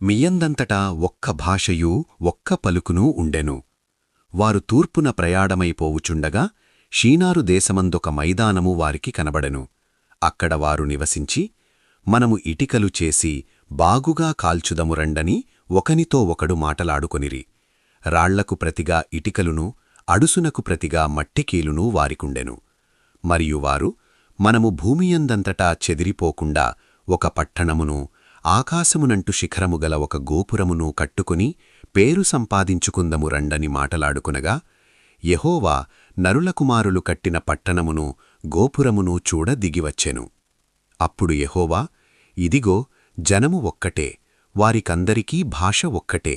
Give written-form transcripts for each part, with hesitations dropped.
మియందంతటా ఒక్క భాషయూ ఒక్క పలుకునూ ఉండెను. వారు తూర్పున ప్రయాణమైపోవుచుండగా షీనారు దేశమందొక మైదానము వారికి కనబడెను. అక్కడ వారు నివసించి, మనము ఇటికలు చేసి బాగుగా కాల్చుదము రండని ఒకనితో ఒకడు మాటలాడుకొనిరి. రాళ్లకు ప్రతిగా ఇటికలును, అడుసునకు ప్రతిగా మట్టికీలునూ వారికుండెను. మరియు వారు, మనము భూమియందంతటా చెదిరిపోకుండా ఒక పట్టణమును, ఆకాశమునంటు శిఖరముగల ఒక గోపురమును కట్టుకుని పేరు సంపాదించుకుందము రండని మాటలాడుకునగా, యెహోవా నరులకుమారులు కట్టిన పట్టణమును, గోపురమును చూడ దిగివచ్చెను. అప్పుడు యెహోవా, ఇదిగో జనము ఒక్కటే, వారికందరికీ భాష ఒక్కటే,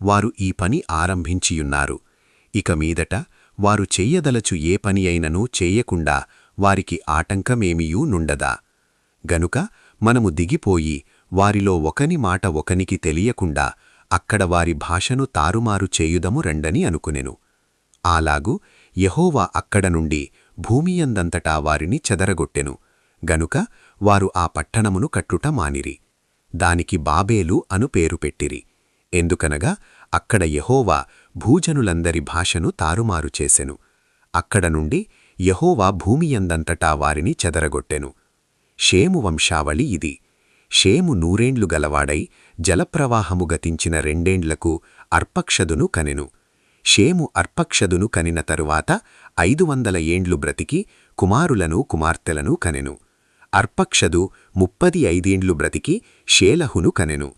వారు ఈ పని ఆరంభించియున్నారు. ఇక మీదట వారు చెయ్యదలచు ఏ పని అయిననూ చేయకుండా వారికి ఆటంకమేమియూ నుండదా. గనుక మనము దిగిపోయి వారిలో ఒకని మాట ఒకనికి తెలియకుండా అక్కడ వారి భాషను తారుమారు చేయుదము రండని అనుకునెను. అలాగు యెహోవా అక్కడ నుండి భూమియందంతటా వారిని చెదరగొట్టెను. గనుక వారు ఆ పట్టణమును కట్టుట మానిరి. దానికి బాబేలు అను పేరు పెట్టిరి. ఎందుకనగా అక్కడ యెహోవా భూజనులందరి భాషను తారుమారు చేసెను. అక్కడ నుండి యెహోవా భూమియందంతటా వారిని చెదరగొట్టెను. షేము వంశావళి ఇది. షేము 100 ఏండ్లు గలవాడై జలప్రవాహము గతించిన 2 ఏండ్లకు అర్పక్షదును కనెను. షేము అర్పక్షదును కనిన తరువాత 500 ఏండ్లు బ్రతికి కుమారులను కుమార్తెలను కనెను. అర్పక్షదు 35 ఏండ్లు బ్రతికి షేలహును కనెను.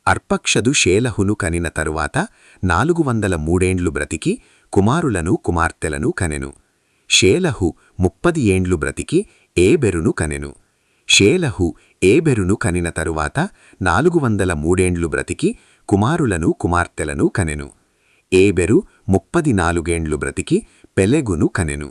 అర్పక్షదు షేలహును కనిన తరువాత 403 ఏండ్లు బ్రతికి కుమారులను కుమార్తెలను కనెను. షేలహు 30 ఏండ్లు బ్రతికి ఏబెరును కనెను. షేలహు ఏబెరును కనిన తరువాత 403 ఏండ్లు బ్రతికి కుమారులను కుమార్తెలను కనెను. ఏబెరు 34 ఏండ్లు బ్రతికి పెలెగును కనెను.